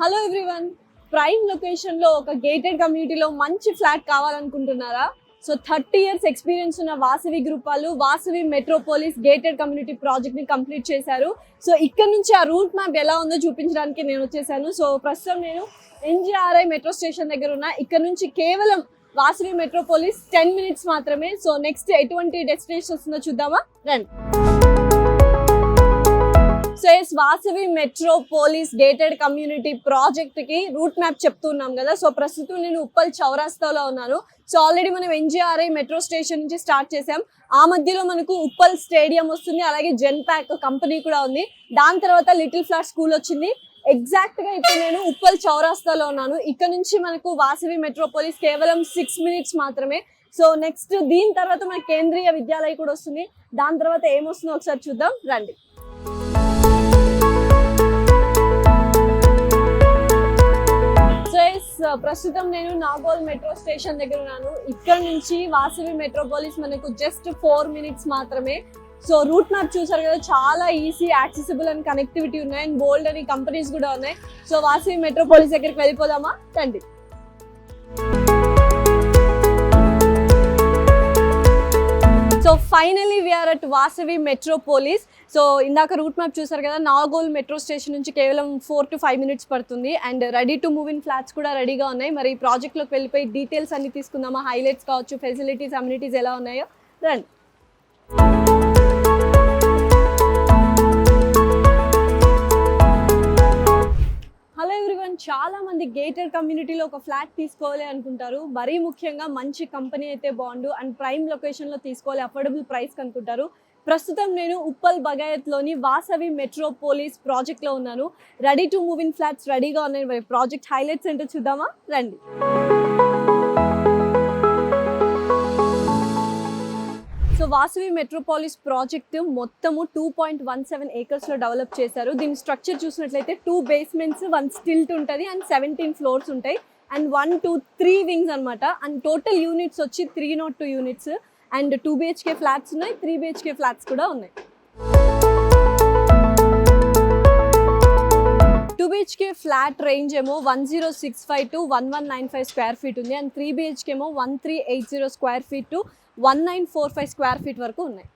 Hello everyone, prime లొకేషన్లో ఒక gated కమ్యూనిటీలో మంచి ఫ్లాట్ కావాలనుకుంటున్నారా? సో 30 years ఎక్స్పీరియన్స్ ఉన్న వాసవి గ్రూప్ వాళ్ళు వాసవి మెట్రోపోలిస్ గేటెడ్ కమ్యూనిటీ ప్రాజెక్ట్ని కంప్లీట్ చేశారు. సో ఇక్కడ నుంచి ఆ రూట్ మ్యాప్ ఎలా ఉందో చూపించడానికి నేను వచ్చేసాను. సో ప్రస్తుతం నేను NGRI మెట్రో స్టేషన్ దగ్గర ఉన్నా. ఇక్కడ నుంచి కేవలం వాసవి మెట్రోపోలిస్ 10 minutes మాత్రమే. సో నెక్స్ట్ ఎటువంటి డెస్టినేషన్ వస్తుందో చూద్దామా, రండి. So Vasavi Metropolis gated community project కి రూట్ మ్యాప్ చెప్తున్నాం కదా. సో ప్రస్తుతం నేను ఉప్పల్ చౌరాస్తాలో ఉన్నాను. సో ఆల్రెడీ మనం NGRI మెట్రో స్టేషన్ నుంచి స్టార్ట్ చేసాం. ఆ మధ్యలో మనకు ఉప్పల్ స్టేడియం వస్తుంది, అలాగే జెన్పాక్ కంపెనీ కూడా ఉంది. దాని తర్వాత లిటిల్ ఫ్లాట్ స్కూల్ వచ్చింది. ఎగ్జాక్ట్ గా ఇప్పుడు నేను ఉప్పల్ చౌరాస్తాలో ఉన్నాను. ఇక్కడ నుంచి మనకు వాసవి మెట్రోపోలిస్ కేవలం 6 minutes మాత్రమే. సో నెక్స్ట్ దీని తర్వాత మన కేంద్రీయ విద్యాలయం కూడా వస్తుంది. దాని తర్వాత ఏమొస్తుందో ఒకసారి చూద్దాం, రండి. ప్రస్తుతం నేను నాగోల్ మెట్రో స్టేషన్ దగ్గర ఉన్నాను. ఇక్కడ నుంచి వాసవి మెట్రోపోలిస్ మనకు జస్ట్ 4 minutes మాత్రమే. సో రూట్ మ్యాప్ చూసారు కదా, చాలా ఈజీ, యాక్సెసిబుల్ అండ్ కనెక్టివిటీ ఉన్నాయి. అండ్ బోల్డ్ అని కంపెనీస్ కూడా ఉన్నాయి. సో వాసవి మెట్రోపోలిస్ దగ్గరికి వెళ్ళిపోదామా, రండి. So finally we're at Vasavi Metropolis. So ఇందాక రూట్ మ్యాప్ చూసారు కదా, నాగోల్ మెట్రో స్టేషన్ నుంచి కేవలం 4 to 5 minutes పడుతుంది. And ready to move in flats కూడా రెడీగా ఉన్నాయి. మరి ప్రాజెక్ట్లోకి వెళ్ళిపోయి డీటెయిల్స్ అన్ని తీసుకుందామా, హైలైట్స్ కావచ్చు, ఫెసిలిటీస్, అమ్యూనిటీస్ ఎలా ఉన్నాయో, రండి. హలో ఎవ్రీవన్, చాలా మంది గేటెడ్ కమ్యూనిటీలో ఒక ఫ్లాట్ తీసుకోవాలి అనుకుంటారు. మరీ ముఖ్యంగా మంచి కంపెనీ అయితే బాగుండు అండ్ ప్రైమ్ లొకేషన్లో తీసుకోవాలి, అఫోర్డబుల్ ప్రైస్ అనుకుంటారు. ప్రస్తుతం నేను ఉప్పల్ బగాయత్లోని వాసవి మెట్రోపోలిస్ ప్రాజెక్ట్లో ఉన్నాను. Ready to move in flats రెడీగా ఉన్నాయి. మరి ప్రాజెక్ట్ హైలైట్స్ ఏంటో చూద్దామా, రండి. సో వాసవి మెట్రోపోలిస్ ప్రాజెక్ట్ మొత్తము 2.17 acres లో డెవలప్ చేశారు. దీని స్ట్రక్చర్ చూసినట్లయితే 2 basements, 1 స్టిల్ట్ ఉంటుంది అండ్ 17 floors ఉంటాయి. అండ్ 1, 2, 3 wings అనమాట. అండ్ టోటల్ యూనిట్స్ వచ్చి 302 units. అండ్ 2 BHK ఫ్లాట్స్ ఉన్నాయి, 3 BHK ఫ్లాట్స్ కూడా ఉన్నాయి. 2 BHK ఫ్లాట్ రేంజ్ ఏమో 1065 to 1195 square feet ఉంది. అండ్ 3 BHK ఏమో 1380 square feet to 1945 square feet వరకు ఉన్నాయి.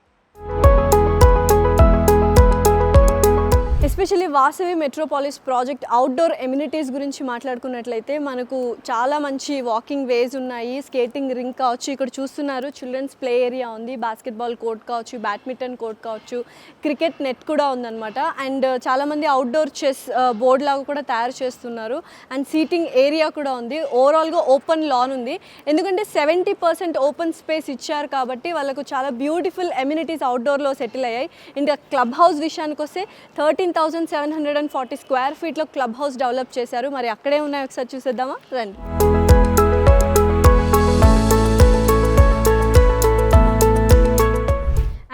Especially Vasavi Metropolis project outdoor amenities గురించి మాట్లాడుకున్నట్లయితే మనకు చాలా మంచి వాకింగ్ వేస్ ఉన్నాయి. స్కేటింగ్ రింగ్ కావచ్చు, ఇక్కడ చూస్తున్నారు చిల్డ్రన్స్ ప్లే ఏరియా ఉంది, బాస్కెట్బాల్ కోర్ట్ కావచ్చు, బ్యాడ్మింటన్ కోర్ట్ కావచ్చు, క్రికెట్ నెట్ కూడా ఉందన్నమాట. అండ్ చాలామంది అవుట్డోర్ చెస్ బోర్డ్ లాగా కూడా తయారు చేస్తున్నారు. అండ్ సీటింగ్ ఏరియా కూడా ఉంది. ఓవరాల్గా ఓపెన్ లాన్ ఉంది. ఎందుకంటే 70% ఓపెన్ స్పేస్ ఇచ్చారు కాబట్టి వాళ్ళకు చాలా బ్యూటిఫుల్ ఎమ్యూనిటీస్ అవుట్డోర్లో సెటిల్ అయ్యాయి. ఇంకా క్లబ్ హౌస్ విషయానికి వస్తే 13,740 square feet లో క్లబ్ హౌస్ డెవలప్ చేశారు. మరి అక్కడే ఉన్నాయి, ఒకసారి చూసేద్దామా, రండి.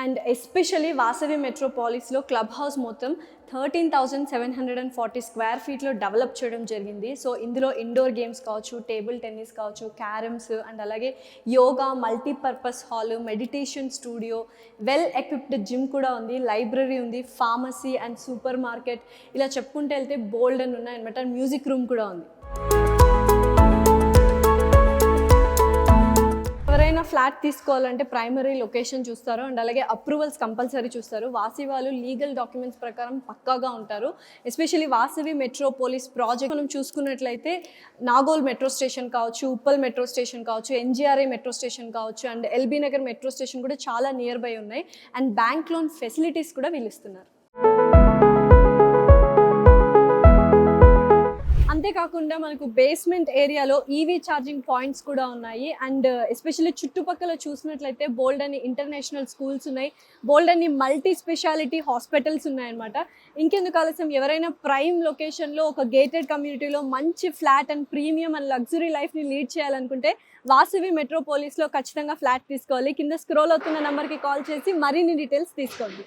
అండ్ ఎస్పెషల్లీ వాసవి మెట్రోపోలిస్లో క్లబ్ హౌస్ మొత్తం 13,740 square feet లో డెవలప్ చేయడం జరిగింది. సో ఇందులో ఇండోర్ గేమ్స్ కావచ్చు, టేబుల్ టెన్నిస్ కావచ్చు, క్యారమ్స్ అండ్ అలాగే yoga, multipurpose hall, meditation studio, well equipped gym కూడా ఉంది, లైబ్రరీ ఉంది, ఫార్మసీ అండ్ సూపర్ మార్కెట్, ఇలా చెప్పుకుంటూ వెళ్తే బోల్డ్ అని ఉన్నాయన్నమాట. మ్యూజిక్ రూమ్ కూడా ఉంది. ఎవరైనా ఫ్లాట్ తీసుకోవాలంటే ప్రైమరీ లొకేషన్ చూస్తారు అండ్ అలాగే అప్రూవల్స్ కంపల్సరీ చూస్తారు. వాసవి వాళ్ళు లీగల్ డాక్యుమెంట్స్ ప్రకారం పక్కాగా ఉంటారు. ఎస్పెషల్లీ వాసవి మెట్రోపోలిస్ ప్రాజెక్ట్ మనం చూసుకున్నట్లయితే నాగోల్ మెట్రో స్టేషన్ కావచ్చు, ఉప్పల్ మెట్రో స్టేషన్ కావచ్చు, NGRI మెట్రో స్టేషన్ కావచ్చు and LB Nagar metro station కూడా చాలా నియర్ బై ఉన్నాయి. అండ్ బ్యాంక్ లోన్ ఫెసిలిటీస్ కూడా వీళ్ళు ఇస్తున్నారు. అంతేకాకుండా మనకు బేస్మెంట్ ఏరియాలో EV ఛార్జింగ్ పాయింట్స్ కూడా ఉన్నాయి. అండ్ ఎస్పెషల్లీ చుట్టుపక్కల చూసినట్లయితే బోల్డ్ అని ఇంటర్నేషనల్ స్కూల్స్ ఉన్నాయి, బోల్డ్ అని మల్టీ స్పెషాలిటీ హాస్పిటల్స్ ఉన్నాయన్నమాట. ఇంకెందుకు ఆలస్యం, ఎవరైనా ప్రైమ్ లొకేషన్లో ఒక గేటెడ్ కమ్యూనిటీలో మంచి flat and premium and luxury లైఫ్ని లీడ్ చేయాలనుకుంటే వాసవి మెట్రోపోలిస్లో ఖచ్చితంగా ఫ్లాట్ తీసుకోవాలి. కింద స్క్రోల్ అవుతున్న నెంబర్కి కాల్ చేసి మరిన్ని డీటెయిల్స్ తీసుకోండి.